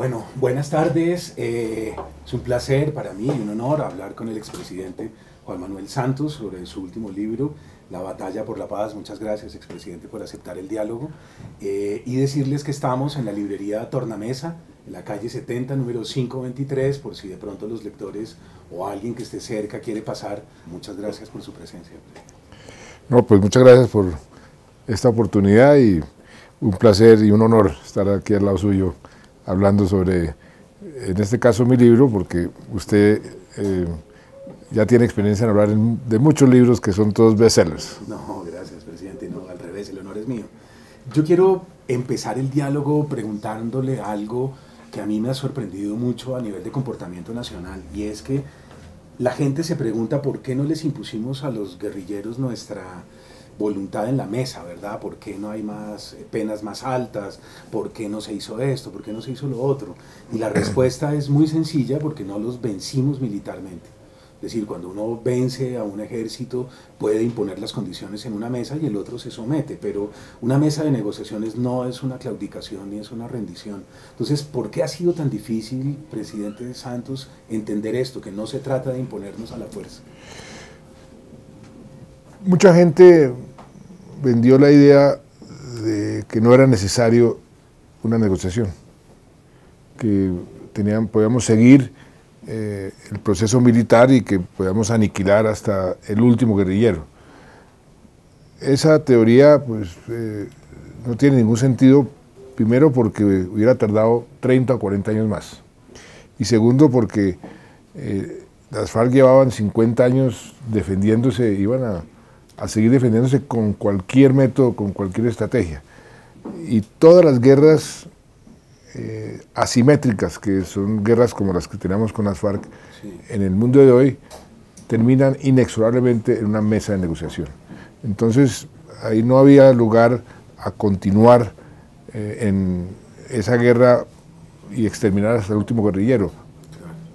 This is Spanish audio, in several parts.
Bueno, buenas tardes. Es un placer para mí y un honor hablar con el expresidente Juan Manuel Santos sobre su último libro, La batalla por la paz. Muchas gracias, expresidente, por aceptar el diálogo. Y decirles que estamos en la librería Tornamesa, en la calle 70, número 523, por si de pronto los lectores o alguien que esté cerca quiere pasar. Muchas gracias por su presencia. No, pues muchas gracias por esta oportunidad y un placer y un honor estar aquí al lado suyo hablando sobre, en este caso, mi libro, porque usted ya tiene experiencia en hablar de muchos libros que son todos bestsellers. No, gracias, presidente. No, al revés, el honor es mío. Yo quiero empezar el diálogo preguntándole algo que a mí me ha sorprendido mucho a nivel de comportamiento nacional, y es que la gente se pregunta por qué no les impusimos a los guerrilleros nuestra voluntad en la mesa, ¿verdad? ¿Por qué no hay más penas más altas? ¿Por qué no se hizo esto? ¿Por qué no se hizo lo otro? Y la respuesta es muy sencilla: porque no los vencimos militarmente. Es decir, cuando uno vence a un ejército puede imponer las condiciones en una mesa y el otro se somete, pero una mesa de negociaciones no es una claudicación ni es una rendición. Entonces, ¿por qué ha sido tan difícil, presidente Santos, entender esto, que no se trata de imponernos a la fuerza? Mucha gente vendió la idea de que no era necesario una negociación, que podíamos seguir el proceso militar y que podíamos aniquilar hasta el último guerrillero. Esa teoría pues, no tiene ningún sentido, primero porque hubiera tardado 30 o 40 años más, y segundo porque las FARC llevaban 50 años defendiéndose, iban a seguir defendiéndose con cualquier método, con cualquier estrategia. Y todas las guerras asimétricas, que son guerras como las que tenemos con las FARC, sí, en el mundo de hoy, terminan inexorablemente en una mesa de negociación. Entonces, ahí no había lugar a continuar en esa guerra y exterminar hasta el último guerrillero.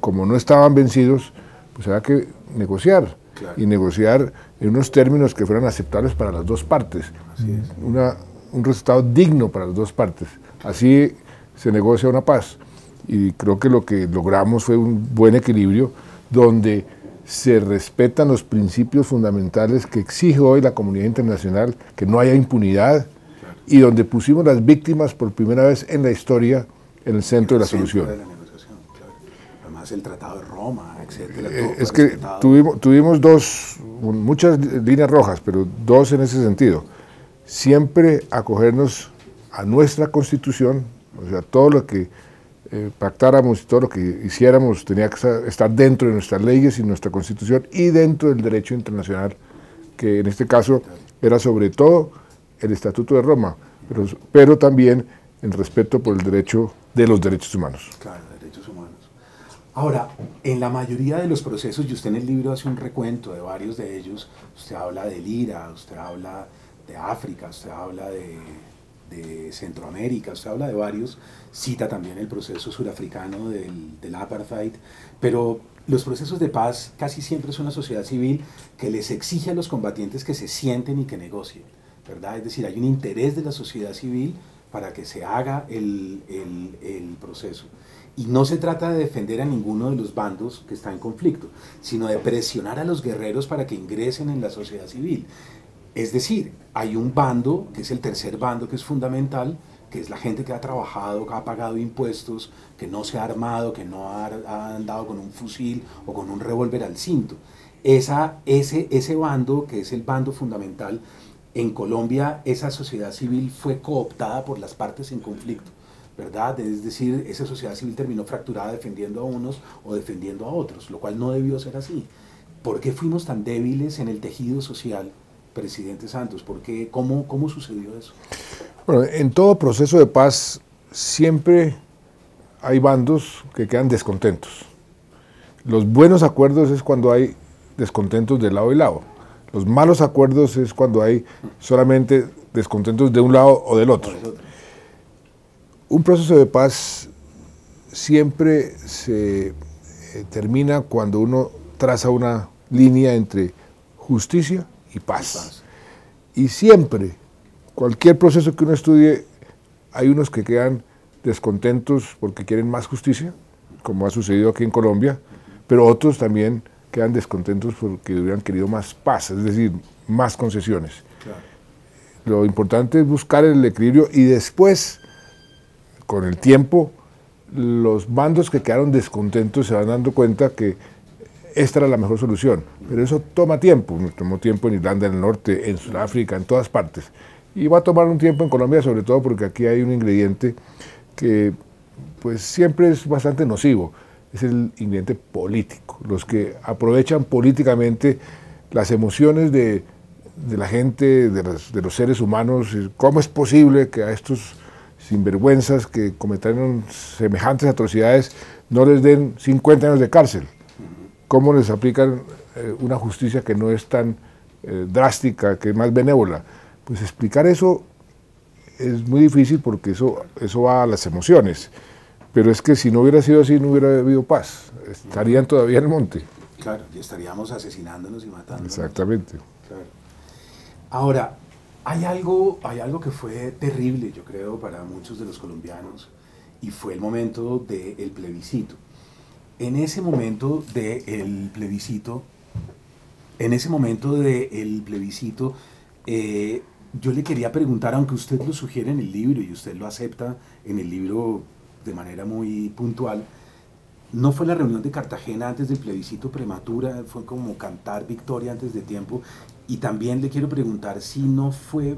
Como no estaban vencidos, pues había que negociar. Claro. Y negociar en unos términos que fueran aceptables para las dos partes. Así es. Un resultado digno para las dos partes. Así se negocia una paz. Y creo que lo que logramos fue un buen equilibrio donde se respetan los principios fundamentales que exige hoy la comunidad internacional, que no haya impunidad, claro, y donde pusimos las víctimas por primera vez en la historia en el centro de la solución. El Tratado de Roma, etcétera. Es que tuvimos muchas líneas rojas, pero dos en ese sentido. Siempre acogernos a nuestra Constitución, o sea, todo lo que pactáramos y todo lo que hiciéramos tenía que estar dentro de nuestras leyes y nuestra Constitución y dentro del derecho internacional, que en este caso era sobre todo el Estatuto de Roma, pero también el respeto por el derecho de los derechos humanos. Claro, derechos humanos. Ahora, en la mayoría de los procesos, y usted en el libro hace un recuento de varios de ellos, usted habla del IRA, usted habla de África, usted habla de Centroamérica, usted habla de varios, cita también el proceso surafricano del apartheid, pero los procesos de paz casi siempre es una sociedad civil que les exige a los combatientes que se sienten y que negocien, ¿verdad? Es decir, hay un interés de la sociedad civil para que se haga el proceso. Y no se trata de defender a ninguno de los bandos que está en conflicto, sino de presionar a los guerreros para que ingresen en la sociedad civil. Es decir, hay un bando, que es el tercer bando, que es fundamental, que es la gente que ha trabajado, que ha pagado impuestos, que no se ha armado, que no ha andado con un fusil o con un revólver al cinto. Ese bando, que es el bando fundamental, en Colombia esa sociedad civil fue cooptada por las partes en conflicto, ¿verdad? Es decir, esa sociedad civil terminó fracturada defendiendo a unos o defendiendo a otros, lo cual no debió ser así. ¿Por qué fuimos tan débiles en el tejido social, presidente Santos? ¿Cómo sucedió eso? Bueno, en todo proceso de paz siempre hay bandos que quedan descontentos. Los buenos acuerdos es cuando hay descontentos de lado y lado. Los malos acuerdos es cuando hay solamente descontentos de un lado o del otro. Un proceso de paz siempre se termina cuando uno traza una línea entre justicia y paz. Y siempre, cualquier proceso que uno estudie, hay unos que quedan descontentos porque quieren más justicia, como ha sucedido aquí en Colombia, pero otros también quedan descontentos porque hubieran querido más paz, es decir, más concesiones. Claro. Lo importante es buscar el equilibrio y después, con el tiempo, los bandos que quedaron descontentos se van dando cuenta que esta era la mejor solución. Pero eso toma tiempo. Tomó tiempo en Irlanda del Norte, en Sudáfrica, en todas partes. Y va a tomar un tiempo en Colombia, sobre todo porque aquí hay un ingrediente que pues siempre es bastante nocivo. Es el ingrediente político. Los que aprovechan políticamente las emociones de la gente, de los seres humanos. ¿Cómo es posible que a estos sinvergüenzas que cometieron semejantes atrocidades no les den 50 años de cárcel? ¿Cómo les aplican una justicia que no es tan drástica, que es más benévola? Pues explicar eso es muy difícil porque eso va a las emociones. Pero es que si no hubiera sido así, no hubiera habido paz. Estarían todavía en el monte. Claro, y estaríamos asesinándonos y matándonos. Exactamente. Claro. Ahora, hay algo que fue terrible, yo creo, para muchos de los colombianos, y fue el momento del plebiscito. En ese momento del plebiscito, yo le quería preguntar, aunque usted lo sugiere en el libro y usted lo acepta en el libro de manera muy puntual, ¿no fue la reunión de Cartagena antes del plebiscito prematura? Fue como cantar victoria antes de tiempo. Y también le quiero preguntar si no fue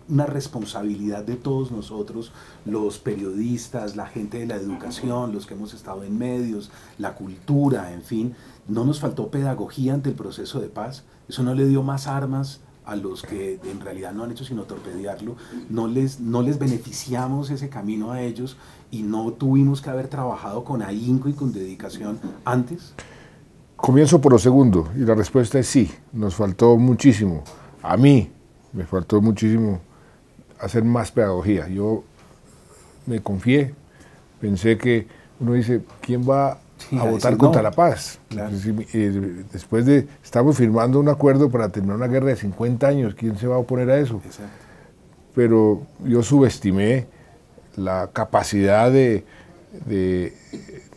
una responsabilidad de todos nosotros, los periodistas, la gente de la educación, los que hemos estado en medios, la cultura, en fin, ¿no nos faltó pedagogía ante el proceso de paz? ¿Eso no le dio más armas a los que en realidad no han hecho sino torpedearlo? ¿No les beneficiamos ese camino a ellos y no tuvimos que haber trabajado con ahínco y con dedicación antes? Comienzo por lo segundo, y la respuesta es sí, nos faltó muchísimo. A mí me faltó muchísimo hacer más pedagogía. Yo me confié, pensé que uno dice, ¿quién va a votar contra la paz? Claro. Después estamos firmando un acuerdo para terminar una guerra de 50 años, ¿quién se va a oponer a eso? Exacto. Pero yo subestimé la capacidad de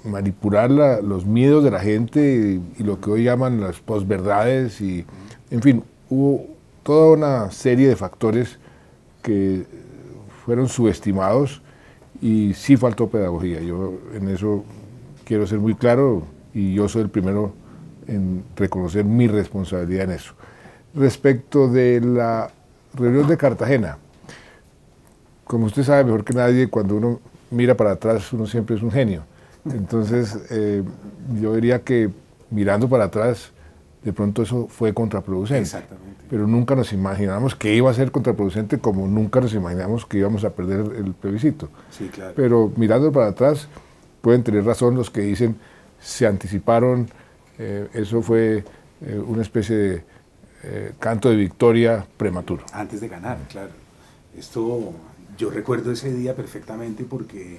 manipular los miedos de la gente y lo que hoy llaman las posverdades, y en fin, hubo toda una serie de factores que fueron subestimados y sí faltó pedagogía. Yo en eso quiero ser muy claro y yo soy el primero en reconocer mi responsabilidad en eso. Respecto de la reunión de Cartagena, como usted sabe mejor que nadie, cuando uno mira para atrás uno siempre es un genio. Entonces yo diría que mirando para atrás de pronto eso fue contraproducente. Exactamente. Pero nunca nos imaginamos que iba a ser contraproducente, como nunca nos imaginamos que íbamos a perder el plebiscito. Sí, claro. Pero mirando para atrás pueden tener razón los que dicen se anticiparon, eso fue una especie de canto de victoria prematuro. Antes de ganar, claro. Esto, yo recuerdo ese día perfectamente porque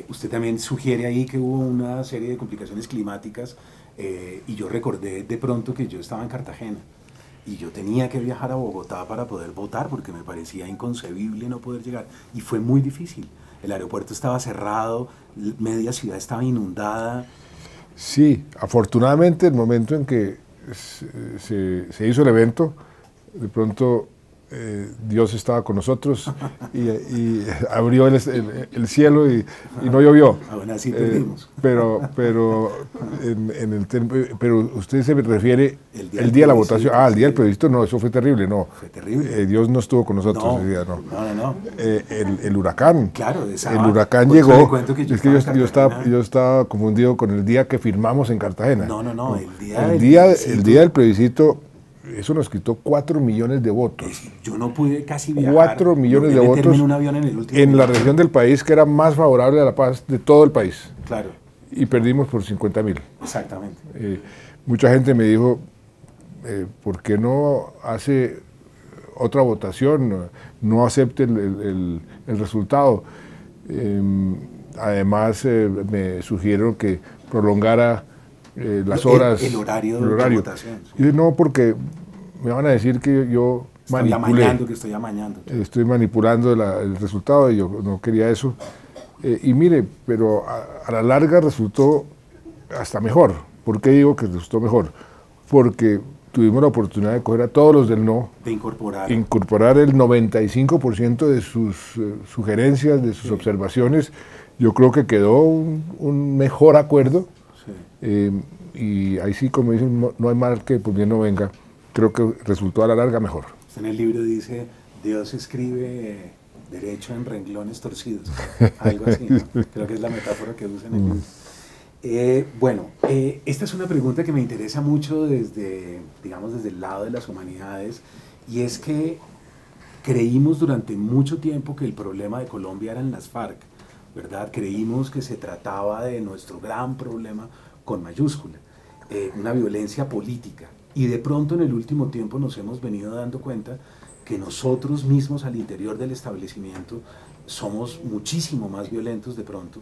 usted también sugiere ahí que hubo una serie de complicaciones climáticas y yo recordé de pronto que yo estaba en Cartagena y yo tenía que viajar a Bogotá para poder votar porque me parecía inconcebible no poder llegar y fue muy difícil. El aeropuerto estaba cerrado, media ciudad estaba inundada. Sí, afortunadamente el momento en que se hizo el evento, de pronto Dios estaba con nosotros y abrió el cielo y no llovió. Aún así perdimos. Pero usted se refiere el día de la votación. El día del plebiscito, no, eso fue terrible, no. Fue terrible. Dios no estuvo con nosotros ese día, no. No. El huracán. Claro, el huracán llegó. Yo estaba confundido con el día que firmamos en Cartagena. No. El día del plebiscito. Eso nos quitó 4 millones de votos. Yo no pude casi viajar. 4 millones de votos un avión en la región del país que era más favorable a la paz de todo el país. Claro. Y perdimos por 50.000. Exactamente. Mucha gente me dijo, ¿por qué no hace otra votación? No acepte el resultado. Además, me sugirieron que prolongara las horas, el horario de votación. Y no, porque me van a decir que yo manipulé. Estoy amañando. Estoy manipulando el resultado y yo no quería eso. Y mire, pero a la larga resultó hasta mejor. ¿Por qué digo que resultó mejor? Porque tuvimos la oportunidad de coger a todos los del no, de incorporar el 95% de sus sugerencias, de sus observaciones. Yo creo que quedó un mejor acuerdo. Y ahí sí, como dicen, no hay mal que por bien no venga. Creo que resultó a la larga mejor. En el libro dice, Dios escribe derecho en renglones torcidos, algo así, ¿no? Creo que es la metáfora que usa en el libro. Esta es una pregunta que me interesa mucho desde el lado de las humanidades, y es que creímos durante mucho tiempo que el problema de Colombia eran las FARC, ¿verdad? Creímos que se trataba de nuestro gran problema con mayúscula, una violencia política, y de pronto en el último tiempo nos hemos venido dando cuenta que nosotros mismos al interior del establecimiento somos muchísimo más violentos de pronto,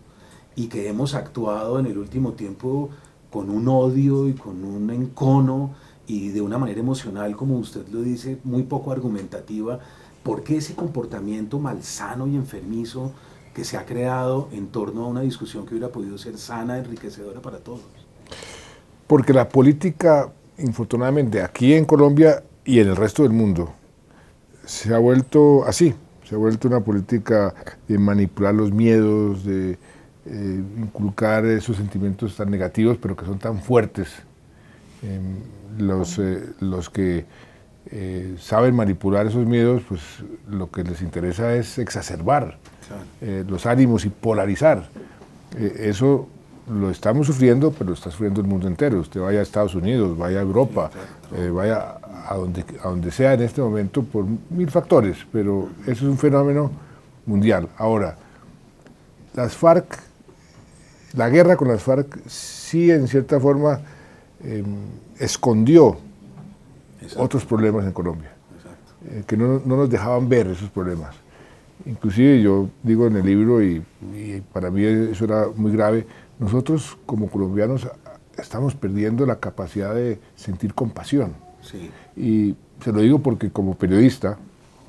y que hemos actuado en el último tiempo con un odio y con un encono y de una manera emocional, como usted lo dice, muy poco argumentativa. ¿Por qué ese comportamiento malsano y enfermizo que se ha creado en torno a una discusión que hubiera podido ser sana, enriquecedora para todos? Porque la política, infortunadamente, aquí en Colombia y en el resto del mundo, se ha vuelto así, se ha vuelto una política de manipular los miedos, de inculcar esos sentimientos tan negativos, pero que son tan fuertes. Los que saben manipular esos miedos, pues lo que les interesa es exacerbar los ánimos y polarizar. Eso lo estamos sufriendo, pero lo está sufriendo el mundo entero. Usted vaya a Estados Unidos, vaya a Europa, vaya a donde sea en este momento por mil factores, pero eso es un fenómeno mundial. Ahora, las FARC, la guerra con las FARC sí en cierta forma escondió otros problemas en Colombia, que no nos dejaban ver esos problemas. Inclusive yo digo en el libro, y para mí eso era muy grave, nosotros como colombianos estamos perdiendo la capacidad de sentir compasión. Sí. Y se lo digo porque como periodista,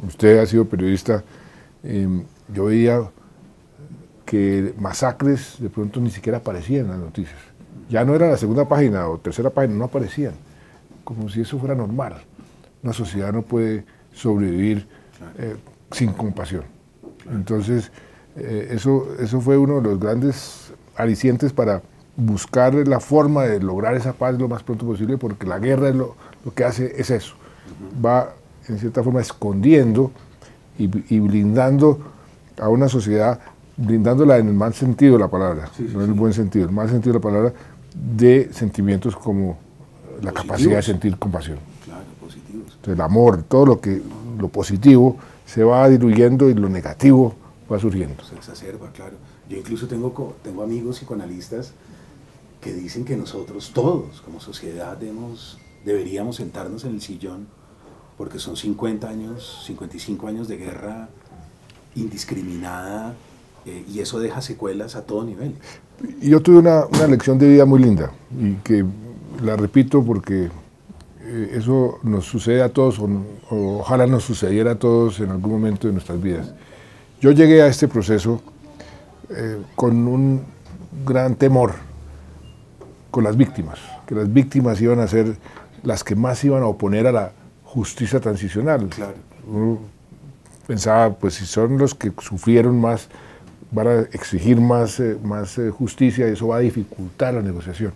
usted ha sido periodista, yo veía que masacres de pronto ni siquiera aparecían en las noticias. Ya no era la segunda página o tercera página, no aparecían. Como si eso fuera normal. Una sociedad no puede sobrevivir sin compasión. Entonces, eso fue uno de los grandes alicientes para buscar la forma de lograr esa paz lo más pronto posible, porque la guerra es lo que hace es eso. Va, en cierta forma, escondiendo y blindando a una sociedad, blindándola en el mal sentido de la palabra, no en el buen sentido, el mal sentido de la palabra, de sentimientos como la capacidad de sentir compasión. Claro, positivos. Entonces, el amor, todo lo positivo se va diluyendo y lo negativo va surgiendo. Se exacerba, claro. Yo incluso tengo amigos psicoanalistas que dicen que nosotros todos, como sociedad, deberíamos sentarnos en el sillón, porque son 50 años, 55 años de guerra indiscriminada, y eso deja secuelas a todo nivel. Yo tuve una lección de vida muy linda, y que la repito porque eso nos sucede a todos, o ojalá nos sucediera a todos en algún momento de nuestras vidas. Yo llegué a este proceso con un gran temor con las víctimas, que las víctimas iban a ser las que más iban a oponer a la justicia transicional. Claro. Uno pensaba, pues si son los que sufrieron más, van a exigir más justicia, y eso va a dificultar la negociación.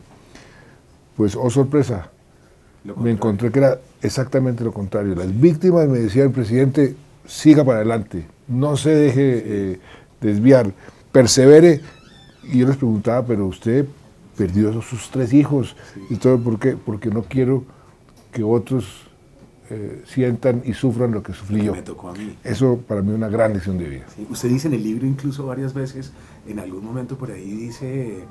Pues, oh sorpresa, me encontré que era exactamente lo contrario. Las víctimas me decían, presidente, siga para adelante, no se deje desviar, persevere. Y yo les preguntaba, pero usted perdió sus 3 hijos, y todo, ¿por qué? Porque no quiero que otros sientan y sufran lo que sufrí yo. Me tocó a mí. Eso para mí es una gran lección de vida. Sí. Usted dice en el libro incluso varias veces, en algún momento por ahí dice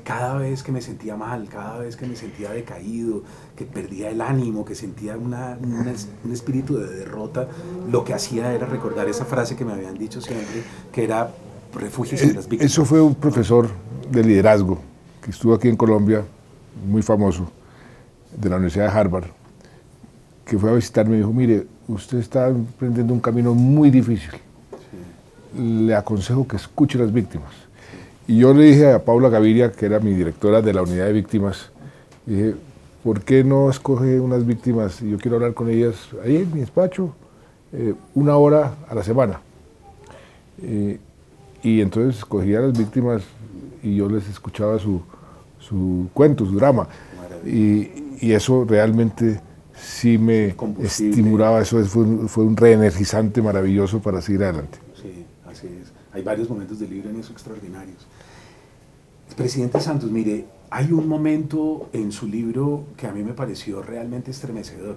cada vez que me sentía mal, cada vez que me sentía decaído, que perdía el ánimo, que sentía un espíritu de derrota, lo que hacía era recordar esa frase que me habían dicho siempre, que era refúgiese en las víctimas. Eso fue un profesor de liderazgo que estuvo aquí en Colombia, muy famoso, de la Universidad de Harvard, que fue a visitarme y me dijo, mire, usted está emprendiendo un camino muy difícil, le aconsejo que escuche a las víctimas. Y yo le dije a Paula Gaviria, que era mi directora de la unidad de víctimas, dije, ¿por qué no escoge unas víctimas? Yo quiero hablar con ellas ahí en mi despacho, 1 hora a la semana. Y entonces escogía a las víctimas y yo les escuchaba su cuento, su drama. Y eso realmente sí me estimulaba, eso fue un reenergizante maravilloso para seguir adelante. Sí, así es. Hay varios momentos del libro en eso extraordinarios. Presidente Santos, mire, hay un momento en su libro que a mí me pareció realmente estremecedor,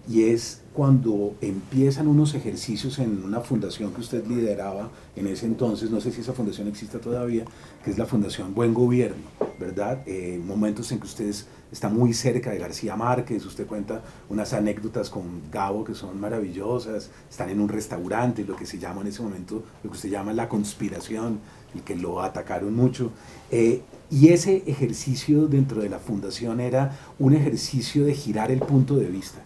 y es cuando empiezan unos ejercicios en una fundación que usted lideraba en ese entonces, no sé si esa fundación existe todavía, que es la Fundación Buen Gobierno, ¿verdad? Momentos en que usted está muy cerca de García Márquez, usted cuenta unas anécdotas con Gabo que son maravillosas, están en un restaurante, lo que se llama en ese momento, lo que usted llama la conspiración, y que lo atacaron mucho. Y ese ejercicio dentro de la fundación era un ejercicio de girar el punto de vista,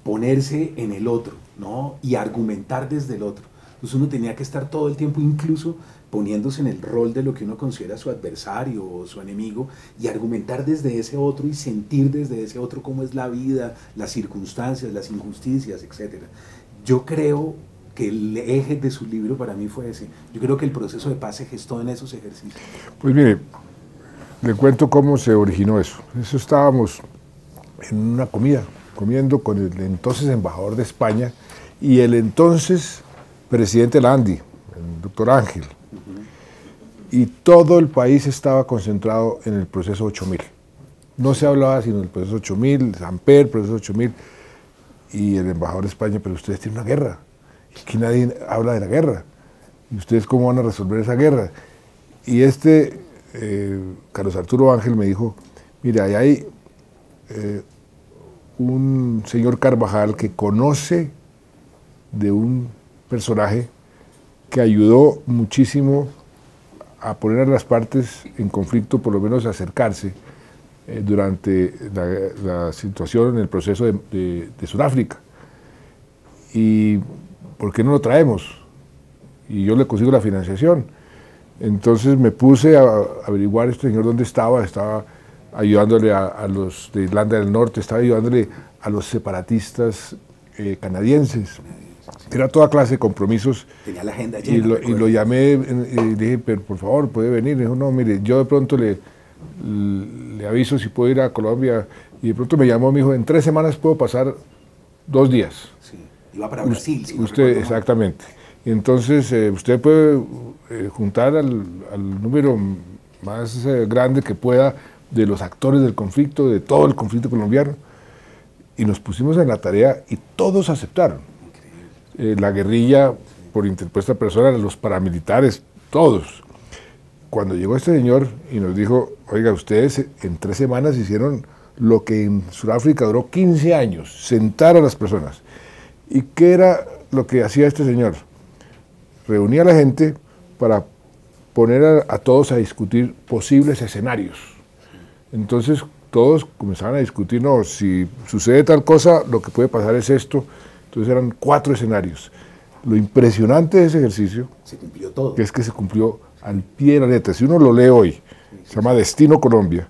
ponerse en el otro, ¿no? Y argumentar desde el otro. Entonces uno tenía que estar todo el tiempo incluso poniéndose en el rol de lo que uno considera su adversario o su enemigo y argumentar desde ese otro y sentir desde ese otro cómo es la vida, las circunstancias, las injusticias, etc. Yo creo que el eje de su libro para mí fue ese. Yo creo que el proceso de paz se gestó en esos ejercicios. Pues mire, le cuento cómo se originó eso. Eso estábamos en una comida, comiendo con el entonces embajador de España y el entonces presidente de la ANDI, el doctor Ángel. Y todo el país estaba concentrado en el proceso 8000. No se hablaba sino del proceso 8000, Samper, proceso 8000, y el embajador de España, pero ustedes tienen una guerra. Aquí nadie habla de la guerra. ¿Y ustedes cómo van a resolver esa guerra? Y Carlos Arturo Ángel me dijo, mira, ahí hay un señor Carvajal que conoce de un personaje que ayudó muchísimo a poner a las partes en conflicto, por lo menos a acercarse durante la situación en el proceso de Sudáfrica. Y ¿por qué no lo traemos? Y yo le consigo la financiación. Entonces me puse a averiguar este señor dónde estaba ayudándole a los de Irlanda del Norte, estaba ayudándole a los separatistas canadienses. Era toda clase de compromisos. Tenía la agenda llena. Y lo llamé y le dije, pero por favor, ¿puede venir? Me dijo, no, mire, yo de pronto le aviso si puedo ir a Colombia. Y de pronto me llamó, me dijo, en 3 semanas puedo pasar 2 días. Sí, iba para Brasil. Si usted, exactamente. Y entonces usted puede juntar al número más grande que pueda de los actores del conflicto, de todo el conflicto colombiano. Y nos pusimos en la tarea y todos aceptaron. La guerrilla por interpuesta personal, los paramilitares, todos. Cuando llegó este señor y nos dijo, oiga, ustedes en 3 semanas hicieron lo que en Sudáfrica duró 15 años, sentar a las personas. ¿Y qué era lo que hacía este señor? Reunía a la gente para poner a todos a discutir posibles escenarios. Entonces todos comenzaban a discutir, no, si sucede tal cosa, lo que puede pasar es esto. Entonces eran 4 escenarios. Lo impresionante de ese ejercicio se cumplió todo. Es que se cumplió al pie de la letra. Si uno lo lee hoy, se llama Destino Colombia.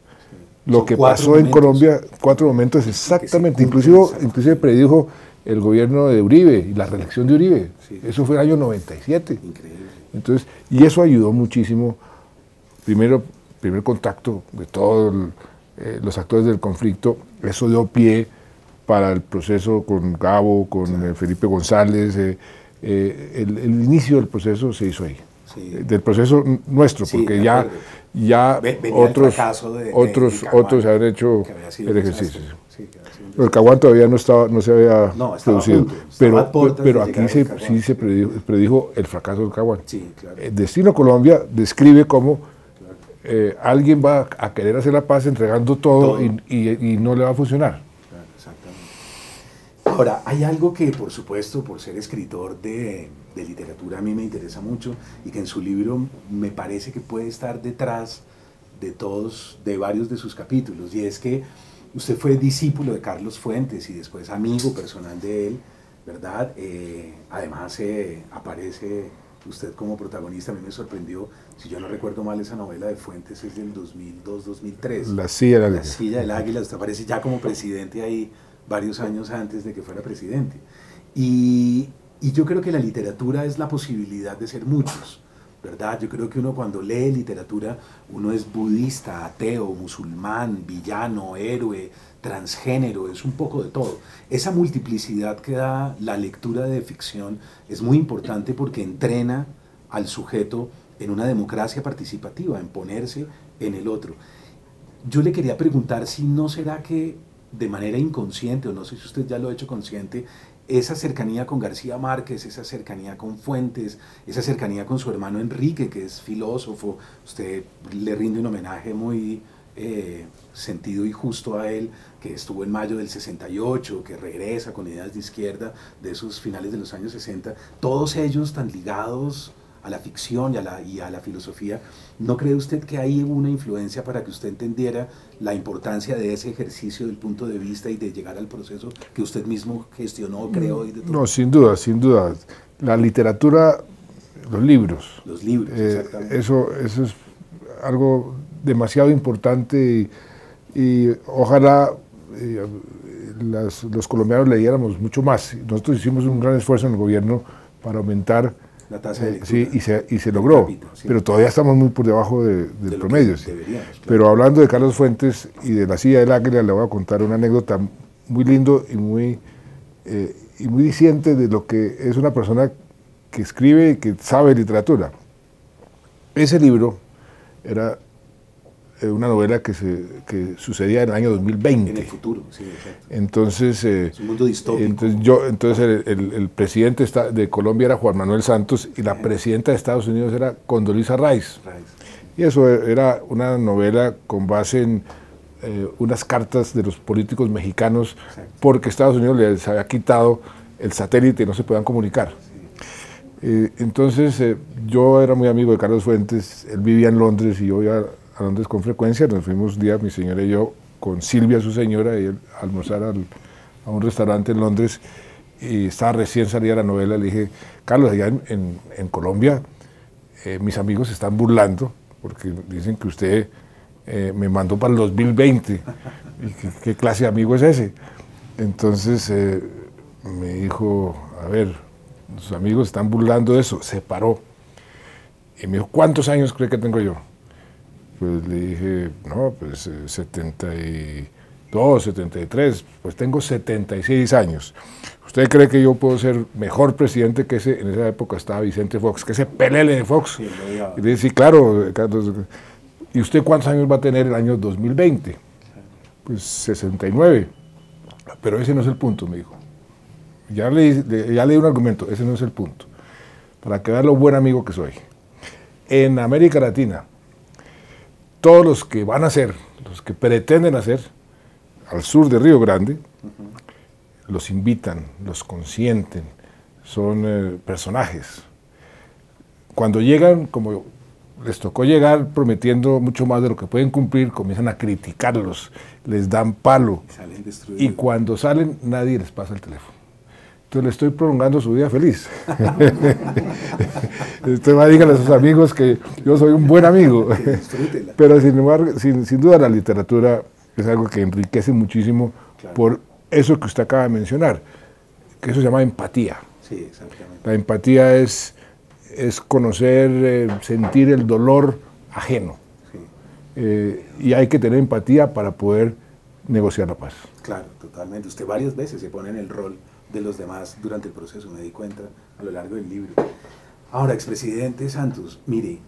Lo que pasó en Colombia, 4 momentos exactamente. Inclusive predijo el gobierno de Uribe y la reelección de Uribe. Eso fue el año 97. Increíble. Entonces, y eso ayudó muchísimo. Primer contacto de todos los actores del conflicto. Eso dio pie para el proceso con Gabo, con Felipe González. El inicio del proceso se hizo ahí. Sí. Del proceso nuestro, porque ya otros habían hecho el ejercicio. El Caguán todavía no se había producido, pero aquí sí se predijo el fracaso del Caguán. Sí, claro. Destino Colombia describe cómo alguien va a querer hacer la paz entregando todo. Y no le va a funcionar. Claro, exactamente. Ahora, hay algo que, por supuesto, por ser escritor de literatura, a mí me interesa mucho y que en su libro me parece que puede estar detrás de varios de sus capítulos, y es que usted fue discípulo de Carlos Fuentes y después amigo personal de él, ¿verdad? Además aparece usted como protagonista. A mí me sorprendió, si yo no recuerdo mal, esa novela de Fuentes es del 2002-2003. La silla del águila. La silla del águila, usted aparece ya como presidente ahí varios años antes de que fuera presidente. Y yo creo que la literatura es la posibilidad de ser muchos, ¿verdad? Yo creo que uno cuando lee literatura, uno es budista, ateo, musulmán, villano, héroe, transgénero, es un poco de todo. Esa multiplicidad que da la lectura de ficción es muy importante porque entrena al sujeto en una democracia participativa, en ponerse en el otro. Yo le quería preguntar si no será que de manera inconsciente, o no sé si usted ya lo ha hecho consciente, esa cercanía con García Márquez, esa cercanía con Fuentes, esa cercanía con su hermano Enrique, que es filósofo, usted le rinde un homenaje muy sentido y justo a él, que estuvo en mayo del 68, que regresa con ideas de izquierda de esos finales de los años 60, todos ellos tan ligados a la ficción y a la filosofía. ¿No cree usted que hay una influencia para que usted entendiera la importancia de ese ejercicio del punto de vista y de llegar al proceso que usted mismo gestionó, creó? Y de todo? No, sin duda, sin duda. La literatura, los libros. Los libros, exactamente. Eso es algo demasiado importante y ojalá los colombianos leyéramos mucho más. Nosotros hicimos un gran esfuerzo en el gobierno para aumentar la tasa de lectura. Sí, y se logró, Capita, sí. pero todavía estamos muy por debajo del promedio. Sí. Deberíamos, claro. Pero hablando de Carlos Fuentes y de la silla del águila, le voy a contar una anécdota muy lindo y muy diciente de lo que es una persona que escribe y que sabe literatura. Ese libro era una novela que sucedía en el año 2020. En el futuro, sí, exacto. Entonces, es un mundo distópico. Entonces el presidente de Colombia era Juan Manuel Santos y la presidenta de Estados Unidos era Condoleezza Rice. Y eso era una novela con base en unas cartas de los políticos mexicanos, exacto, porque Estados Unidos les había quitado el satélite y no se podían comunicar. Sí. Entonces yo era muy amigo de Carlos Fuentes, él vivía en Londres y yo iba a Londres con frecuencia. Nos fuimos un día, mi señora y yo, con Silvia, su señora, y él, a almorzar a un restaurante en Londres, y estaba recién salida la novela. Le dije, Carlos, allá en Colombia mis amigos se están burlando porque dicen que usted me mandó para el 2020. ¿Y qué clase de amigo es ese? Entonces me dijo, a ver, sus amigos están burlando de eso. Se paró y me dijo, ¿cuántos años cree que tengo yo? Pues le dije, no, pues 72, 73, pues tengo 76 años. ¿Usted cree que yo puedo ser mejor presidente que ese? En esa época estaba Vicente Fox, que ese pelele de Fox. Sí, y le dije, sí, claro, Carlos. ¿Y usted cuántos años va a tener el año 2020? Pues 69. Pero ese no es el punto, me dijo. Ya le di un argumento, ese no es el punto. Para que vea lo buen amigo que soy. En América Latina, todos los que van a hacer, los que pretenden hacer, al sur de Río Grande, los invitan, los consienten, son personajes. Cuando llegan, como les tocó llegar prometiendo mucho más de lo que pueden cumplir, comienzan a criticarlos, les dan palo, y cuando salen nadie les pasa el teléfono. Entonces le estoy prolongando su vida feliz. Usted va a decirle a sus amigos que yo soy un buen amigo. Pero sin embargo, sin duda la literatura es algo que enriquece muchísimo, claro, por eso que usted acaba de mencionar, que eso se llama empatía. Sí, exactamente. La empatía es conocer, sentir el dolor ajeno. Sí. Y hay que tener empatía para poder negociar la paz. Claro, totalmente. Usted varias veces se pone en el rol de los demás durante el proceso, me di cuenta a lo largo del libro. Ahora, expresidente Santos, mire,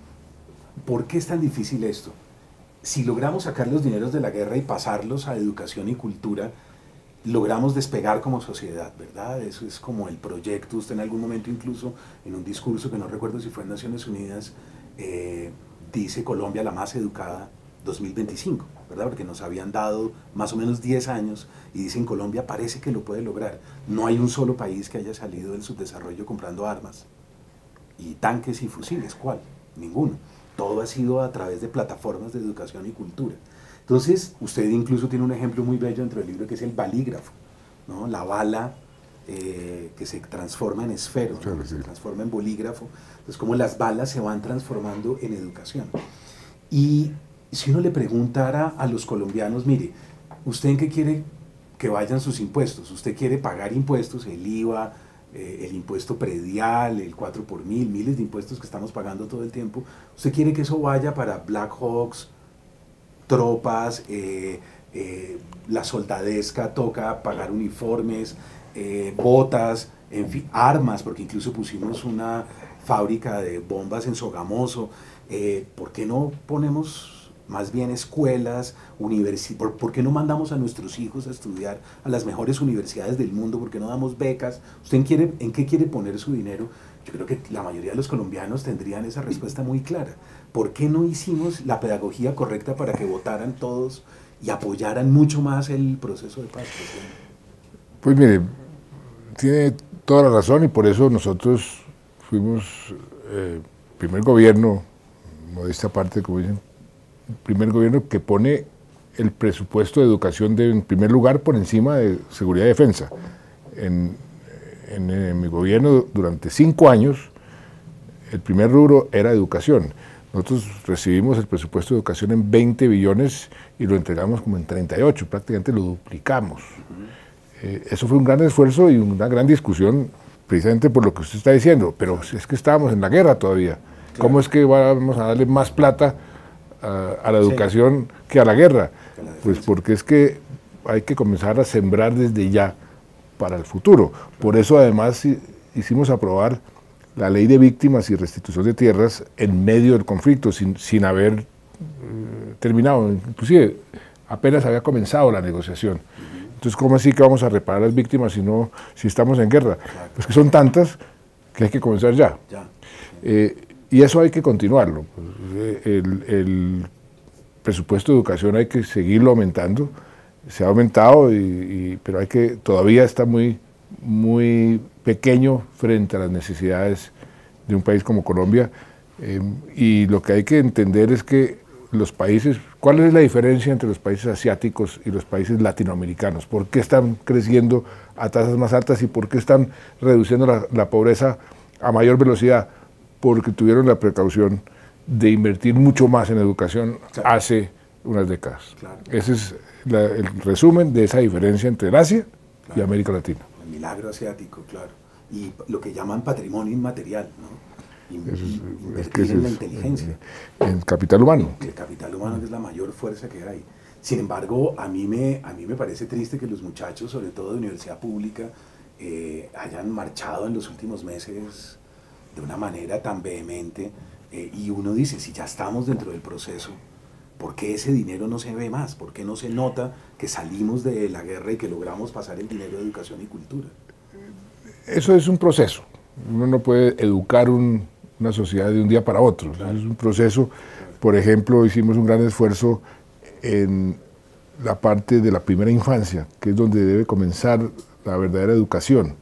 ¿por qué es tan difícil esto? Si logramos sacar los dineros de la guerra y pasarlos a educación y cultura, logramos despegar como sociedad, ¿verdad? Eso es como el proyecto. Usted en algún momento, incluso en un discurso que no recuerdo si fue en Naciones Unidas, dice Colombia la más educada 2025, ¿verdad? Porque nos habían dado más o menos 10 años y dicen Colombia parece que lo puede lograr. No hay un solo país que haya salido del subdesarrollo comprando armas y tanques y fusiles. ¿Cuál? Ninguno. Todo ha sido a través de plataformas de educación y cultura. Entonces, usted incluso tiene un ejemplo muy bello dentro del libro que es el balígrafo, ¿no? La bala que se transforma en esfero, claro, ¿no? Que sí. se transforma en bolígrafo. Entonces, como las balas se van transformando en educación. Y si uno le preguntara a los colombianos, mire, ¿usted en qué quiere que vayan sus impuestos? ¿Usted quiere pagar impuestos, el IVA, el impuesto predial, el 4 por mil, miles de impuestos que estamos pagando todo el tiempo? ¿Usted quiere que eso vaya para Black Hawks, tropas, la soldadesca toca pagar uniformes, botas, en fin, armas, porque incluso pusimos una fábrica de bombas en Sogamoso? ¿Por qué no ponemos más bien escuelas, por qué no mandamos a nuestros hijos a estudiar a las mejores universidades del mundo? ¿Por qué no damos becas? ¿Usted en qué quiere poner su dinero? Yo creo que la mayoría de los colombianos tendrían esa respuesta muy clara. ¿Por qué no hicimos la pedagogía correcta para que votaran todos y apoyaran mucho más el proceso de paz? Pues mire, tiene toda la razón, y por eso nosotros fuimos primer gobierno, modesta parte, como dicen, primer gobierno que pone el presupuesto de educación en primer lugar por encima de seguridad y defensa. En mi gobierno, durante 5 años, el primer rubro era educación. Nosotros recibimos el presupuesto de educación en 20 billones y lo entregamos como en 38, prácticamente lo duplicamos. Eso fue un gran esfuerzo y una gran discusión, precisamente por lo que usted está diciendo, pero es que estábamos en la guerra todavía. Claro. ¿Cómo es que vamos a darle más plata a la educación que a la guerra? Pues porque es que hay que comenzar a sembrar desde ya para el futuro. Por eso además hicimos aprobar la ley de víctimas y restitución de tierras en medio del conflicto, sin haber terminado. Inclusive apenas había comenzado la negociación. Entonces, ¿cómo así que vamos a reparar las víctimas si estamos en guerra? Pues que son tantas que hay que comenzar ya. Y eso hay que continuarlo. El presupuesto de educación hay que seguirlo aumentando. Se ha aumentado, pero todavía está muy, muy pequeño frente a las necesidades de un país como Colombia. Y lo que hay que entender es que los países, ¿cuál es la diferencia entre los países asiáticos y los países latinoamericanos? ¿Por qué están creciendo a tasas más altas y por qué están reduciendo la pobreza a mayor velocidad? Porque tuvieron la precaución de invertir mucho más en educación hace unas décadas. Claro. Ese es el resumen de esa diferencia entre el Asia y América Latina. El milagro asiático, claro. Y lo que llaman patrimonio inmaterial, ¿no? Invertir en la inteligencia. En capital humano. El capital humano, que es la mayor fuerza que hay. Sin embargo, a mí me parece triste que los muchachos, sobre todo de universidad pública, hayan marchado en los últimos meses de una manera tan vehemente, y uno dice, si ya estamos dentro del proceso, ¿por qué ese dinero no se ve más? ¿Por qué no se nota que salimos de la guerra y que logramos pasar el dinero de educación y cultura? Eso es un proceso. Uno no puede educar una sociedad de un día para otro. Claro. Es un proceso. Por ejemplo, hicimos un gran esfuerzo en la parte de la primera infancia, que es donde debe comenzar la verdadera educación.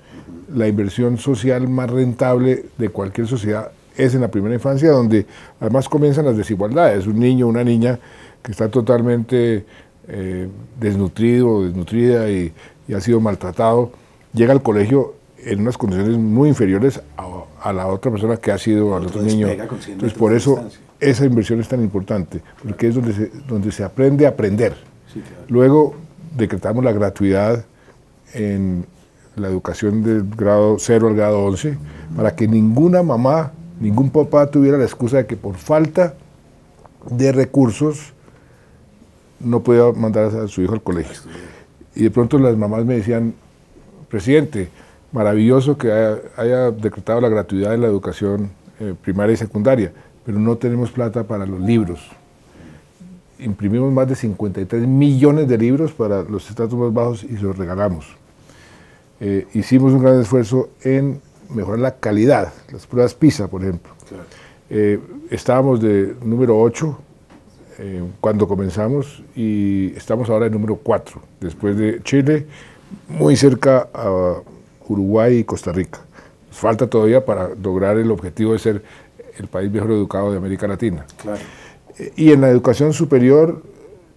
La inversión social más rentable de cualquier sociedad es en la primera infancia, donde además comienzan las desigualdades. Un niño o una niña que está totalmente desnutrido o desnutrida y ha sido maltratado, llega al colegio en unas condiciones muy inferiores a la otra persona que ha sido al otro niño. Entonces, por eso esa inversión es tan importante, porque es donde se aprende a aprender. Sí, claro. Luego decretamos la gratuidad en la educación del grado 0 al grado 11, para que ninguna mamá, ningún papá tuviera la excusa de que por falta de recursos no podía mandar a su hijo al colegio. Y de pronto las mamás me decían, presidente, maravilloso que haya decretado la gratuidad en la educación primaria y secundaria, pero no tenemos plata para los libros. Imprimimos más de 53 millones de libros para los estratos más bajos y se los regalamos. Hicimos un gran esfuerzo en mejorar la calidad, las pruebas PISA, por ejemplo. Claro. Estábamos de número 8 cuando comenzamos y estamos ahora en número 4, después de Chile, muy cerca a Uruguay y Costa Rica. Nos falta todavía para lograr el objetivo de ser el país mejor educado de América Latina. Claro. Y en la educación superior,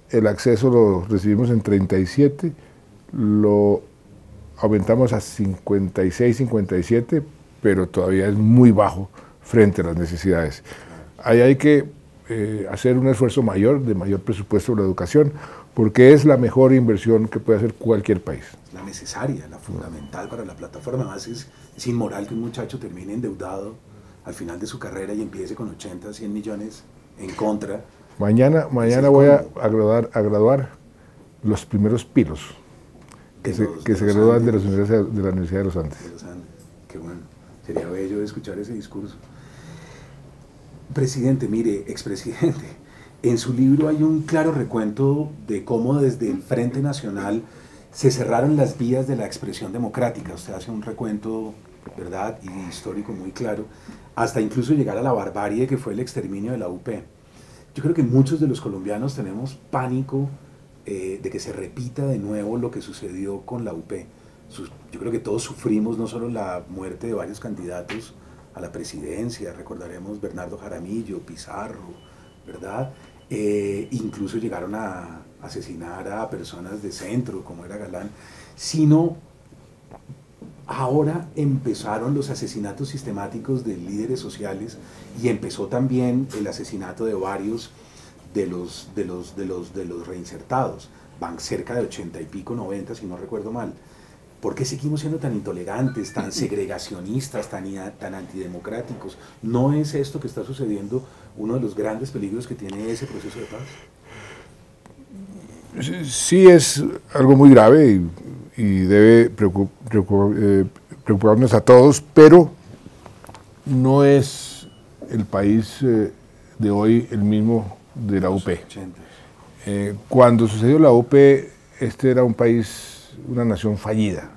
el acceso lo recibimos en 37, lo aumentamos a 56, 57, pero todavía es muy bajo frente a las necesidades. Ahí hay que hacer un esfuerzo mayor, de mayor presupuesto de la educación, porque es la mejor inversión que puede hacer cualquier país. La necesaria, la fundamental para la plataforma. Además es inmoral que un muchacho termine endeudado al final de su carrera y empiece con 80, 100 millones en contra. Mañana voy a graduar los primeros pilos que se gradúan de la Universidad de los Andes. Qué bueno, sería bello escuchar ese discurso. Presidente, mire, expresidente, en su libro hay un claro recuento de cómo desde el Frente Nacional se cerraron las vías de la expresión democrática. Usted hace un recuento, ¿verdad?, y histórico muy claro, hasta incluso llegar a la barbarie que fue el exterminio de la UP. Yo creo que muchos de los colombianos tenemos pánico de que se repita de nuevo lo que sucedió con la UP. Yo creo que todos sufrimos no solo la muerte de varios candidatos a la presidencia, recordaremos Bernardo Jaramillo, Pizarro, ¿verdad? Incluso llegaron a asesinar a personas de centro, como era Galán, sino ahora empezaron los asesinatos sistemáticos de líderes sociales y empezó también el asesinato de varios de los reinsertados. Van cerca de 80 y pico, 90, si no recuerdo mal. ¿Por qué seguimos siendo tan intolerantes, tan segregacionistas, tan antidemocráticos? ¿No es esto que está sucediendo uno de los grandes peligros que tiene ese proceso de paz? Sí, es algo muy grave y debe preocuparnos a todos, pero no es el país de hoy el mismo de la UP. Cuando sucedió la UP, este era un país, una nación fallida.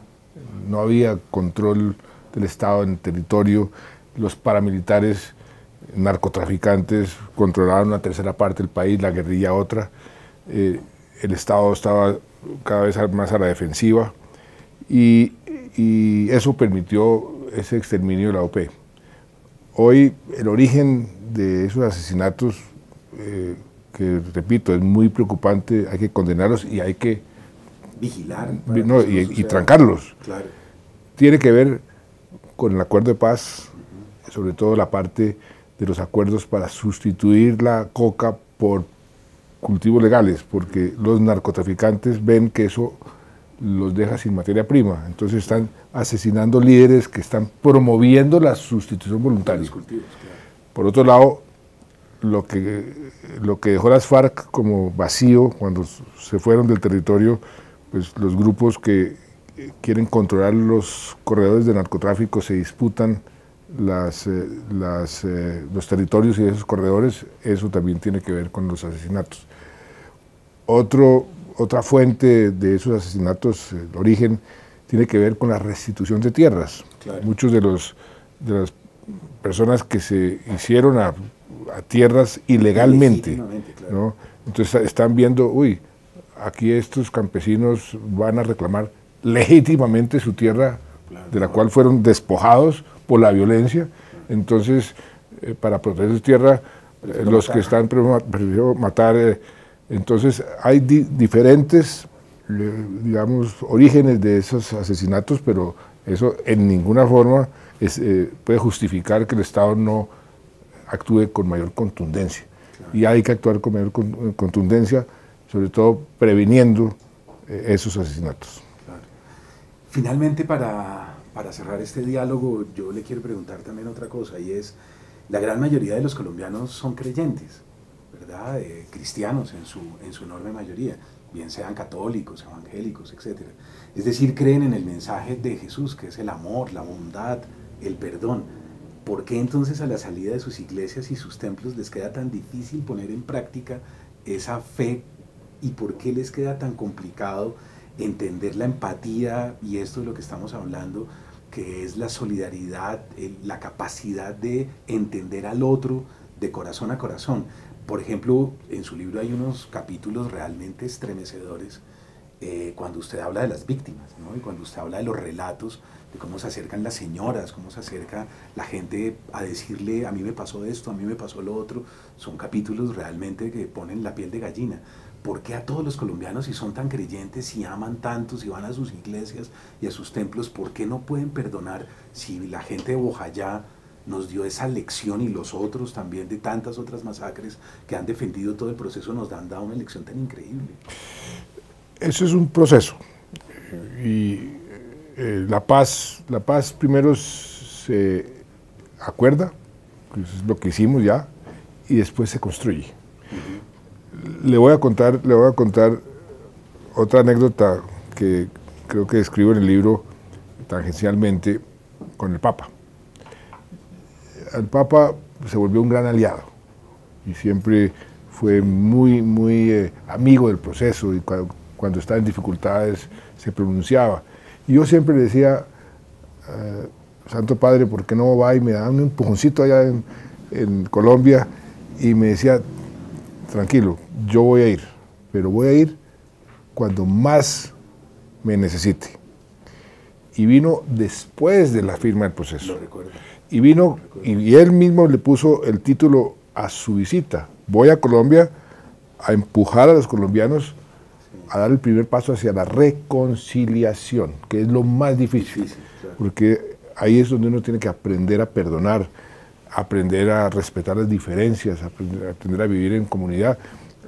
No había control del Estado en el territorio, los paramilitares, narcotraficantes controlaban una tercera parte del país, la guerrilla otra, el Estado estaba cada vez más a la defensiva y eso permitió ese exterminio de la UP. Hoy el origen de esos asesinatos, que repito, es muy preocupante, hay que condenarlos y hay que vigilar y trancarlos. Claro. Tiene que ver con el acuerdo de paz, sobre todo la parte de los acuerdos para sustituir la coca por cultivos legales, porque los narcotraficantes ven que eso los deja sin materia prima, entonces están asesinando líderes que están promoviendo la sustitución voluntaria. Los cultivos, claro. Por otro lado, lo que dejó las FARC como vacío cuando se fueron del territorio, pues los grupos que quieren controlar los corredores de narcotráfico se disputan los territorios y esos corredores, eso también tiene que ver con los asesinatos. Otra fuente de esos asesinatos, el origen, tiene que ver con la restitución de tierras. Claro. Muchos de las personas que se hicieron a tierras ilegalmente, claro, ¿no? Entonces están viendo, uy, aquí estos campesinos van a reclamar legítimamente su tierra, claro, de la cual fueron despojados por la violencia. Entonces, para proteger su tierra, los que están prefiriendo matar. Entonces, hay diferentes, digamos, orígenes de esos asesinatos, pero eso en ninguna forma puede justificar que el Estado no actúe con mayor contundencia. Claro. Y hay que actuar con mayor contundencia, sobre todo previniendo esos asesinatos. Claro. Finalmente, para cerrar este diálogo, yo le quiero preguntar también otra cosa, y es, la gran mayoría de los colombianos son creyentes, ¿verdad? Cristianos en su enorme mayoría, bien sean católicos, evangélicos, etc. Es decir, creen en el mensaje de Jesús, que es el amor, la bondad, el perdón. ¿Por qué entonces a la salida de sus iglesias y sus templos les queda tan difícil poner en práctica esa fe? ¿Y por qué les queda tan complicado entender la empatía y esto de lo que estamos hablando, que es la solidaridad, la capacidad de entender al otro de corazón a corazón? Por ejemplo, en su libro hay unos capítulos realmente estremecedores cuando usted habla de las víctimas, ¿no? Y cuando usted habla de los relatos, de cómo se acercan las señoras, cómo se acerca la gente a decirle, a mí me pasó esto, a mí me pasó lo otro. Son capítulos realmente que ponen la piel de gallina. ¿por qué a todos los colombianos, si son tan creyentes, si aman tanto, si van a sus iglesias y a sus templos, por qué no pueden perdonar si la gente de Bojayá nos dio esa lección y los otros también de tantas otras masacres que han defendido todo el proceso nos han dado una lección tan increíble? Eso es un proceso. Y la paz primero se acuerda, que eso es lo que hicimos ya, y después se construye. Le voy a contar otra anécdota que creo que escribo en el libro tangencialmente con el Papa. El Papa se volvió un gran aliado y siempre fue muy amigo del proceso, y cuando estaba en dificultades se pronunciaba. Y yo siempre le decía, Santo Padre, ¿por qué no va? Y me daba un empujoncito allá en Colombia y me decía, tranquilo, yo voy a ir, pero voy a ir cuando más me necesite. Y vino después de la firma del proceso. Lo recuerdo. Y vino, y él mismo le puso el título a su visita. Voy a Colombia a empujar a los colombianos a dar el primer paso hacia la reconciliación, que es lo más difícil, claro. Porque ahí es donde uno tiene que aprender a perdonar, aprender a respetar las diferencias, aprender a vivir en comunidad,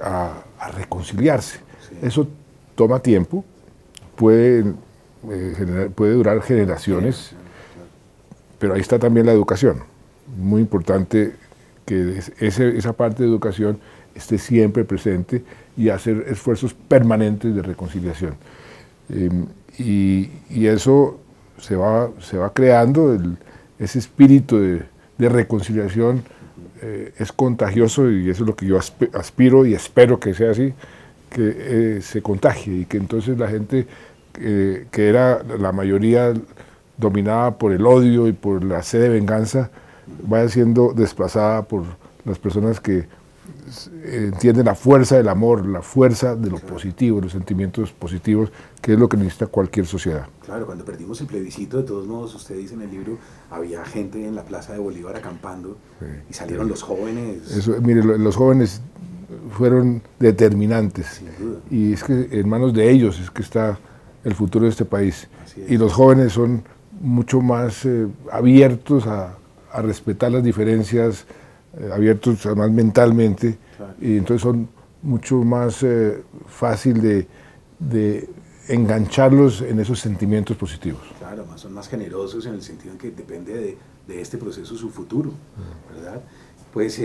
a reconciliarse. Sí. Eso toma tiempo, puede durar generaciones, sí, claro. Pero ahí está también la educación. Muy importante que esa parte de educación esté siempre presente y hacer esfuerzos permanentes de reconciliación. Y eso se va creando, ese espíritu de reconciliación es contagioso, y eso es lo que yo aspiro y espero que sea así, que se contagie y que entonces la gente que era la mayoría dominada por el odio y por la sed de venganza vaya siendo desplazada por las personas que entienden la fuerza del amor, la fuerza de lo positivo, los sentimientos positivos, que es lo que necesita cualquier sociedad. Claro, cuando perdimos el plebiscito, de todos modos, usted dice en el libro, había gente en la Plaza de Bolívar acampando, sí, y salieron los jóvenes. Eso, mire, los jóvenes fueron determinantes, sin duda. Y es que en manos de ellos es que está el futuro de este país. Y los jóvenes son mucho más abiertos a respetar las diferencias, abiertos además mentalmente, claro. Y entonces son mucho más fácil de engancharlos en esos sentimientos positivos. Claro, son más generosos en el sentido en que depende de este proceso su futuro, ¿verdad? Pues,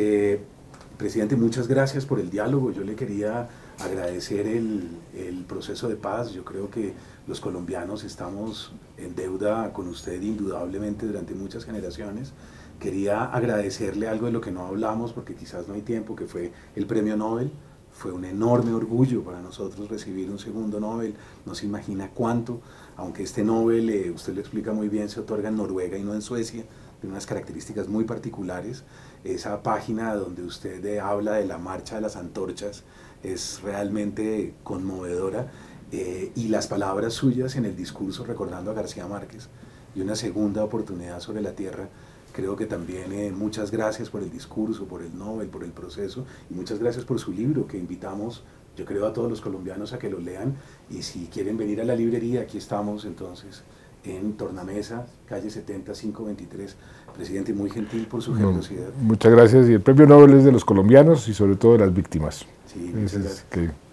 presidente, muchas gracias por el diálogo. Yo le quería agradecer el proceso de paz. Yo creo que los colombianos estamos en deuda con usted indudablemente durante muchas generaciones. Quería agradecerle algo de lo que no hablamos, porque quizás no hay tiempo, que fue el premio Nobel. Fue un enorme orgullo para nosotros recibir un segundo Nobel, no se imagina cuánto, aunque este Nobel, usted lo explica muy bien, se otorga en Noruega y no en Suecia, de unas características muy particulares. Esa página donde usted habla de la marcha de las antorchas es realmente conmovedora, y las palabras suyas en el discurso recordando a García Márquez y una segunda oportunidad sobre la tierra. Creo que también muchas gracias por el discurso, por el Nobel, por el proceso, y muchas gracias por su libro, que invitamos, yo creo, a todos los colombianos a que lo lean, y si quieren venir a la librería, aquí estamos entonces en Tornamesa, calle 70, 523. Presidente, muy gentil por su generosidad. Muchas gracias, y el premio Nobel es de los colombianos y sobre todo de las víctimas. Sí, muchas gracias.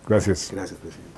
Gracias. Gracias, presidente.